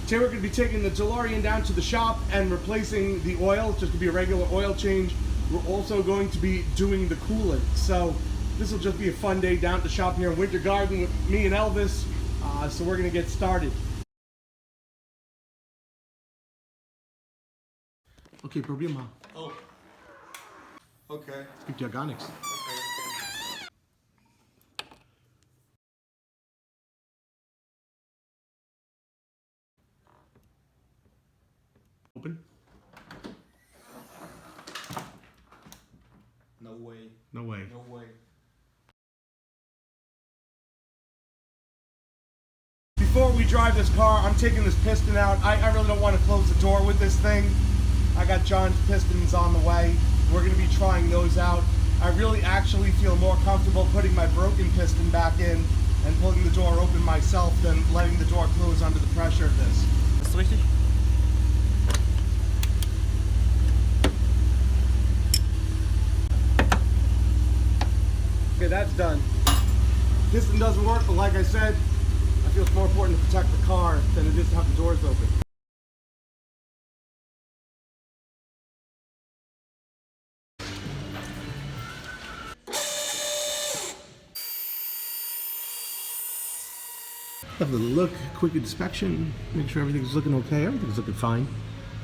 Today we're going to be taking the Delorean down to the shop and replacing the oil. It's just going to be a regular oil change. We're also going to be doing the coolant. So this will just be a fun day down at the shop here in Winter Garden with me and Elvis. So we're going to get started. Okay, problema. Oh. Okay. Speak to organics. Open. No way. No way. No way. Before we drive this car, I'm taking this piston out. I really don't want to close the door with this thing. I got John's pistons on the way. We're going to be trying those out. I really actually feel more comfortable putting my broken piston back in and pulling the door open myself than letting the door close under the pressure of this. Ist richtig? Okay, that's done. Piston doesn't work, but like I said, I feel it's more important to protect the car than it is to have the doors open. Have a look, quick inspection, make sure everything's looking okay. Everything's looking fine.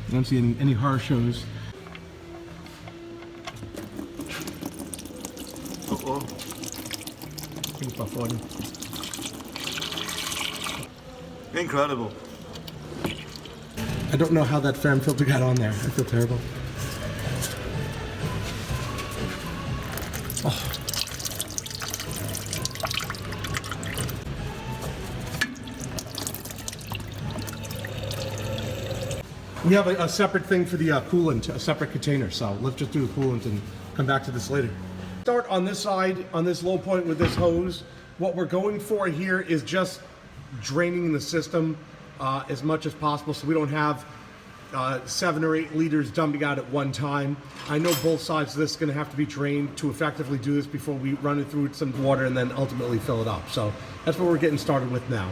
I don't see any harsh shows. Uh-oh. Incredible. I don't know how that fan filter got on there. I feel terrible. Oh. We have a separate thing for the coolant, a separate container, so let's just do the coolant and come back to this later. Start on this side, on this low point with this hose. What we're going for here is just draining the system as much as possible so we don't have 7 or 8 liters dumping out at one time. I know both sides of this is going to have to be drained to effectively do this before we run it through some water and then ultimately fill it up. So that's what we're getting started with now.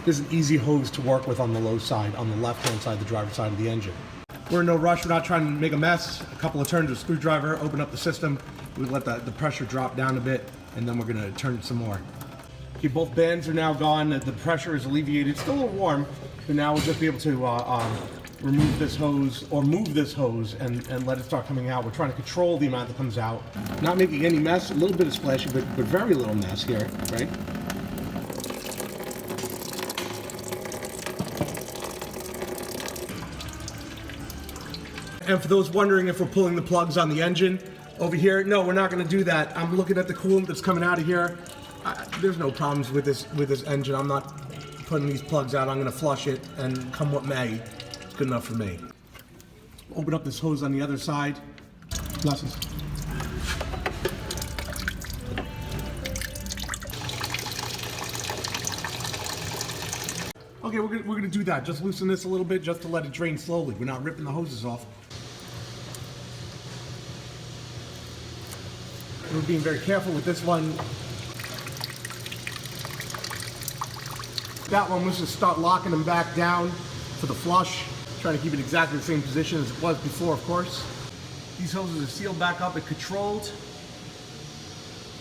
This is an easy hose to work with on the low side, on the left-hand side, the driver's side of the engine. We're in no rush. We're not trying to make a mess. A couple of turns with a screwdriver, open up the system. We let the pressure drop down a bit, and then we're going to turn it some more. Okay, both bands are now gone. The pressure is alleviated. It's still a little warm, but now we'll just be able to remove this hose or move this hose and let it start coming out. We're trying to control the amount that comes out. Not making any mess. A little bit of splashing, but very little mess here, right? And for those wondering if we're pulling the plugs on the engine over here, no, we're not going to do that. I'm looking at the coolant that's coming out of here. There's no problems with this engine. I'm not putting these plugs out. I'm going to flush it, and come what may, it's good enough for me. Open up this hose on the other side. Blessings. Okay, we're gonna do that. Just loosen this a little bit, just to let it drain slowly. We're not ripping the hoses off. We're being very careful with this one. That one, let's just start locking them back down for the flush. Trying to keep it exactly the same position as it was before, of course. These hoses are sealed back up and controlled.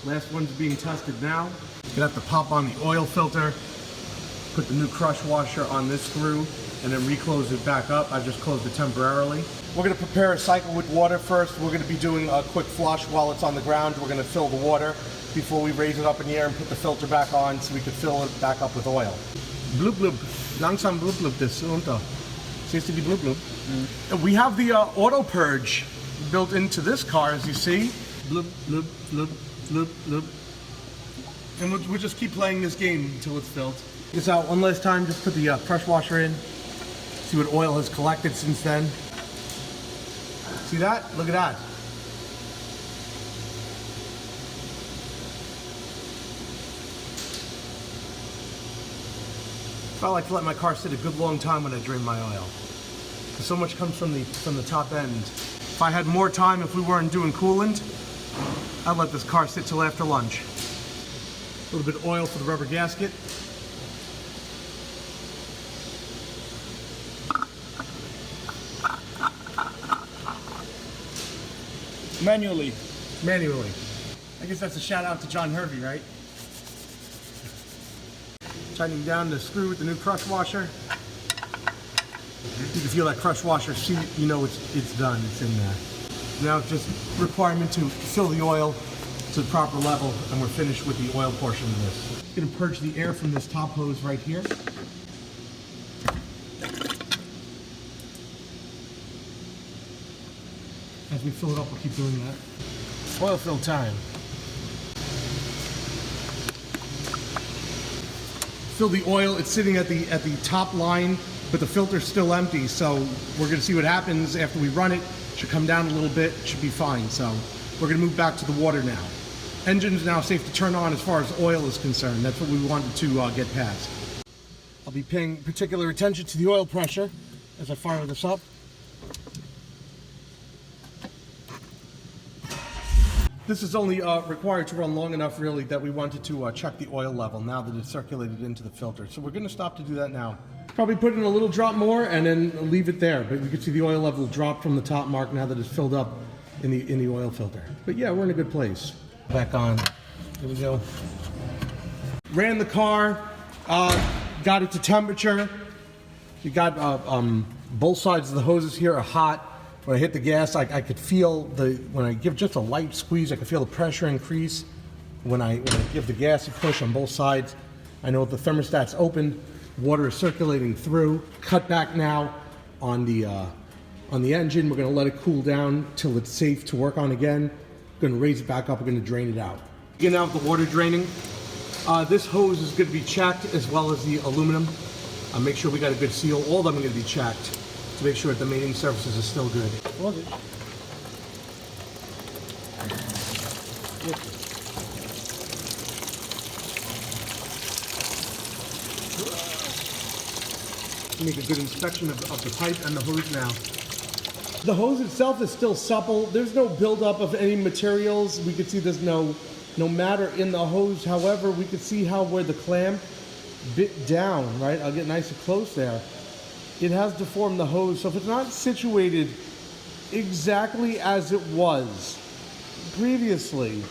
Last one's being tested now. Gonna have to pop on the oil filter, put the new crush washer on this screw, and then reclose it back up. I've just closed it temporarily. We're going to prepare a cycle with water first. We're going to be doing a quick flush while it's on the ground. We're going to fill the water before we raise it up in the air and put the filter back on so we can fill it back up with oil. Bloop bloop. Langsam bloop bloop das runter. Siehst du die bloop bloop? We have the auto purge built into this car, as you see. Bloop bloop bloop bloop bloop. And we'll just keep playing this game until it's filled. This out one last time, just put the crush washer in. See what oil has collected since then. See that? Look at that. I like to let my car sit a good long time when I drain my oil. Because so much comes from the top end. If I had more time, if we weren't doing coolant, I'd let this car sit till after lunch. A little bit of oil for the rubber gasket. Manually. Manually. I guess that's a shout out to John Hervey, right? Tightening down the screw with the new crush washer. You can feel that crush washer seat, you know it's done, it's in there. Now it's just requirement to fill the oil to the proper level, and we're finished with the oil portion of this. I'm gonna purge the air from this top hose right here. As we fill it up, we'll keep doing that. Oil fill time. Fill the oil, it's sitting at the top line, but the filter's still empty, so we're gonna see what happens after we run it. Should come down a little bit, should be fine. So we're gonna move back to the water now. Engine's now safe to turn on as far as oil is concerned. That's what we wanted to get past. I'll be paying particular attention to the oil pressure as I fire this up. This is only required to run long enough, really, that we wanted to check the oil level now that it's circulated into the filter. So we're going to stop to do that now. Probably put in a little drop more and then leave it there. But you can see the oil level drop from the top mark now that it's filled up in the oil filter. But yeah, we're in a good place. Back on. Here we go. Ran the car, got it to temperature. You got both sides of the hoses here are hot. When I hit the gas, I could feel when I give just a light squeeze, I could feel the pressure increase. When I give the gas a push on both sides, I know the thermostat's open, water is circulating through. Cut back now on the engine. We're gonna let it cool down till it's safe to work on again. Gonna raise it back up, we're gonna drain it out. Again, now with the water draining, this hose is gonna be checked as well as the aluminum. Make sure we got a good seal. All of them are gonna be checked to make sure that the mating surfaces are still good. Make a good inspection of the pipe and the hose now. The hose itself is still supple. There's no buildup of any materials. We can see there's no matter in the hose. However, we can see how where the clamp bit down, right? I'll get nice and close there. It has deformed the hose, so if it's not situated exactly as it was previously,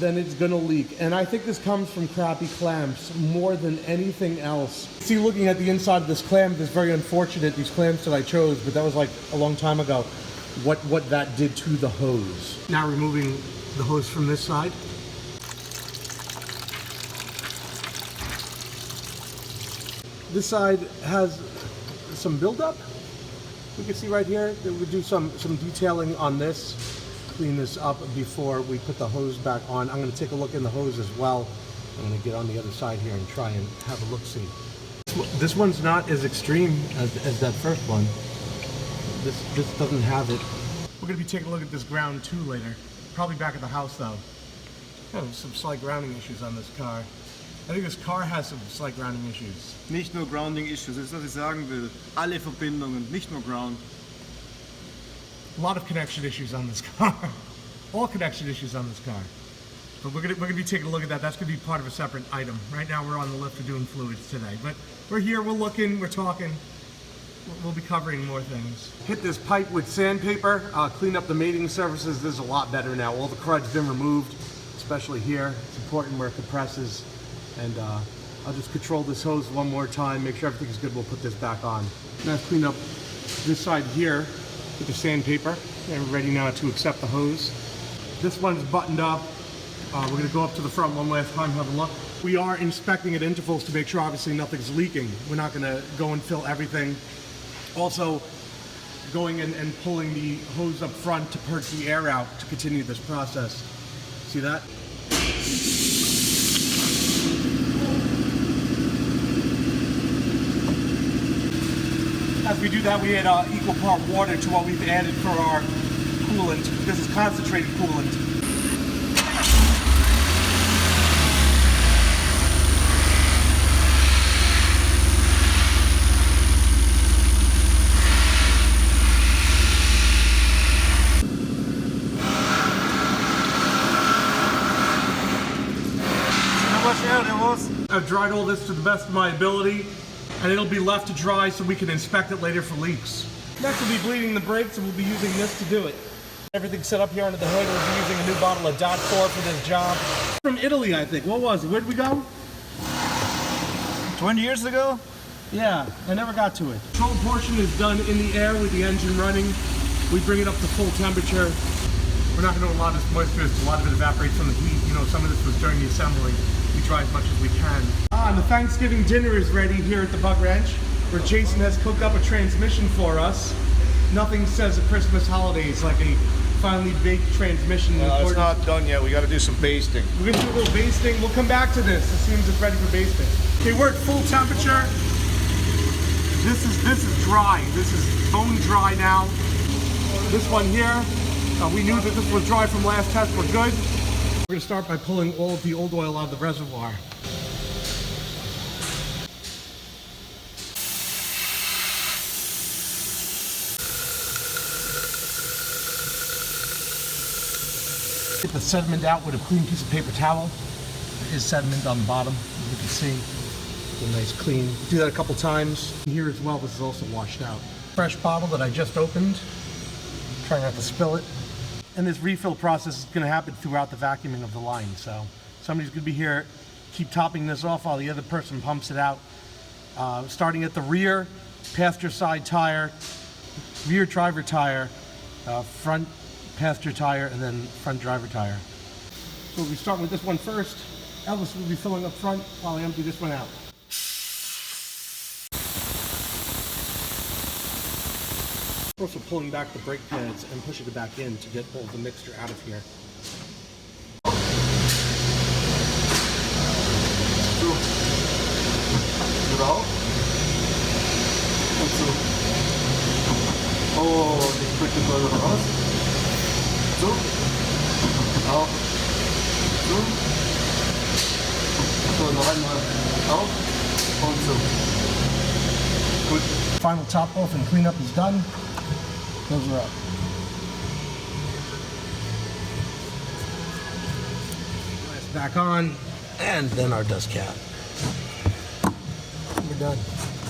then it's gonna leak. And I think this comes from crappy clamps more than anything else. See, looking at the inside of this clamp, it's very unfortunate, these clamps that I chose, but that was like a long time ago, what that did to the hose. Now removing the hose from this side. This side has some buildup. We can see right here that we do some detailing on this, clean this up before we put the hose back on. I'm going to take a look in the hose as well. I'm going to get on the other side here and try and have a look-see. This one's not as extreme as that first one. This doesn't have it. We're going to be taking a look at this ground too later. Probably back at the house though. Some slight grounding issues on this car. I think this car has some slight grounding issues. Nicht nur grounding issues, das ist, was ich sagen will. Alle Verbindungen, nicht nur ground. A lot of connection issues on this car. All connection issues on this car. But we're gonna be taking a look at that. That's gonna be part of a separate item. Right now we're on the lift for doing fluids today. But we're here, we're looking, we're talking. We'll be covering more things. Hit this pipe with sandpaper, clean up the mating surfaces. This is a lot better now. All the crud's been removed, especially here. It's important where it compresses. And I'll just control this hose one more time, make sure everything's good. We'll put this back on. Now clean up this side here with the sandpaper. And we're ready now to accept the hose. This one's buttoned up. We're going to go up to the front one last time, have a look. We are inspecting at intervals to make sure obviously nothing's leaking. We're not going to go and fill everything. Also, going in and pulling the hose up front to purge the air out to continue this process. See that? As we do that, we add equal part water to what we've added for our coolant. This is concentrated coolant. How much air there was? I've dried all this to the best of my ability, and it'll be left to dry so we can inspect it later for leaks. Next we'll be bleeding the brakes, and we'll be using this to do it. Everything's set up here under the hood. We'll be using a new bottle of Dot 4 for this job. From Italy, I think. What was it? Where'd we go? 20 years ago? Yeah, I never got to it. Control portion is done in the air with the engine running. We bring it up to full temperature. We're not going to do a lot of this moisture, a lot of it evaporates from the heat. You know, some of this was during the assembly. We try as much as we can. And the Thanksgiving dinner is ready here at the Bug Ranch, where Jason has cooked up a transmission for us. Nothing says a Christmas holidays like a finely baked transmission. It's not done yet. We got to do some basting. We're going to do a little basting. We'll come back to this as soon as it's ready for basting. Okay, we're at full temperature. This is dry. This is bone dry now. This one here, we knew that this was dry from last test. We're good. We're going to start by pulling all of the old oil out of the reservoir. Get the sediment out with a clean piece of paper towel. There is sediment on the bottom, as you can see. A nice clean. Do that a couple times. Here as well, this is also washed out. Fresh bottle that I just opened. Try not to spill it. And this refill process is going to happen throughout the vacuuming of the line. So somebody's going to be here, keep topping this off while the other person pumps it out. Starting at the rear passenger side tire, rear driver tire, front passenger tire, and then front driver tire. So we start with this one first. Elvis will be filling up front while I empty this one out. Also pulling back the brake pads and pushing it back in to get all the mixture out of here. So. Drauf. Und so. Oh, ich drücke die Säure raus. So. Auf. So. So, noch einmal auf. Und so. Gut. Final top off and cleanup is done. Those are up. Glass back on, and then our dust cap. We're done.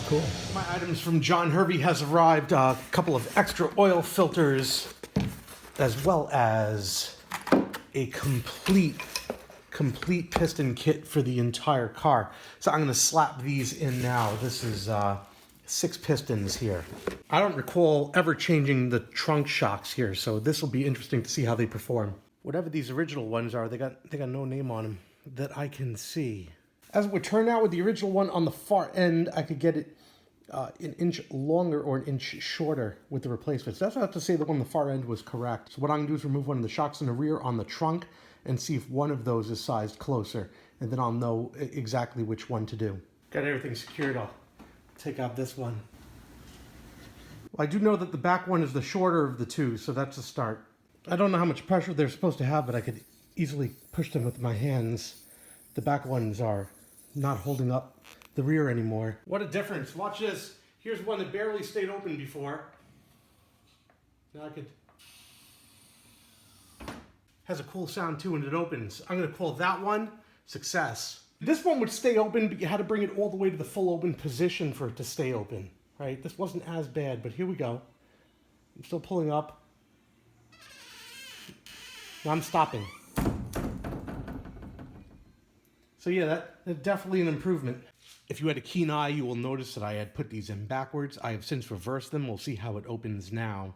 Cool. My items from John Hervey has arrived. A couple of extra oil filters, as well as a complete piston kit for the entire car. So I'm going to slap these in now. This is 6 pistons here. I don't recall ever changing the trunk shocks here, so this will be interesting to see how they perform. Whatever these original ones are, they got no name on them that I can see. As it would turn out with the original one on the far end, I could get it an inch longer or an inch shorter with the replacements. That's not to say the one on the far end was correct. So what I'm going to do is remove one of the shocks in the rear on the trunk and see if one of those is sized closer, and then I'll know exactly which one to do. Got everything secured. I'll take out this one. Well, I do know that the back one is the shorter of the two, so that's a start. I don't know how much pressure they're supposed to have, but I could easily push them with my hands. The back ones are not holding up the rear anymore. What a difference. Watch this. Here's one that barely stayed open before. Now I could... Has a cool sound too when it opens. I'm going to call that one success. This one would stay open, but you had to bring it all the way to the full open position for it to stay open, right? This wasn't as bad, but here we go. I'm still pulling up. Now I'm stopping. So yeah, that's definitely an improvement. If you had a keen eye, you will notice that I had put these in backwards. I have since reversed them. We'll see how it opens now.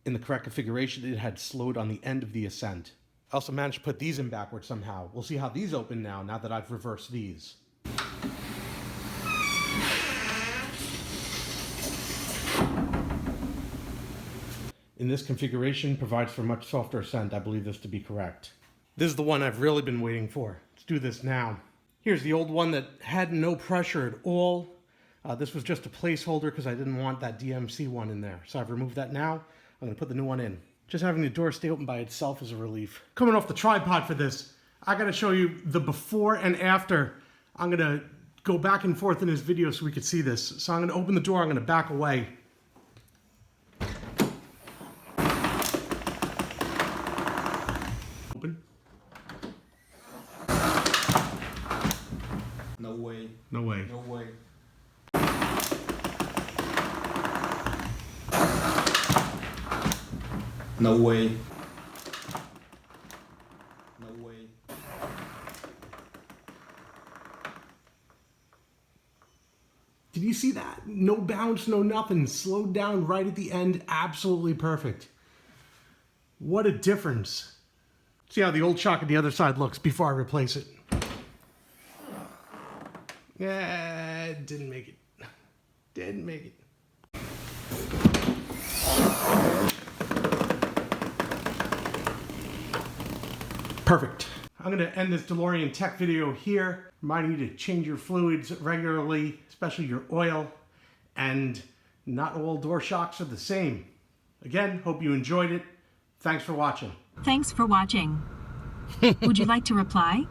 In the correct configuration, it had slowed on the end of the ascent. I also managed to put these in backwards somehow. We'll see how these open now that I've reversed these. In this configuration, provides for much softer ascent. I believe this to be correct. This is the one I've really been waiting for. Let's do this now. Here's the old one that had no pressure at all. This was just a placeholder because I didn't want that DMC one in there. So I've removed that now. I'm going to put the new one in. Just having the door stay open by itself is a relief. Coming off the tripod for this, I got to show you the before and after. I'm going to go back and forth in this video so we could see this. So I'm going to open the door. I'm going to back away. Open. No way. No way. No way. No way. No way. Did you see that? No bounce, no nothing. Slowed down right at the end. Absolutely perfect. What a difference. See how the old shock at the other side looks before I replace it. Yeah, didn't make it. Didn't make it. Perfect. I'm going to end this Delorean tech video here, reminding you to change your fluids regularly, especially your oil, and not all door shocks are the same. Again, hope you enjoyed it. Thanks for watching. Thanks for watching. Would you like to reply?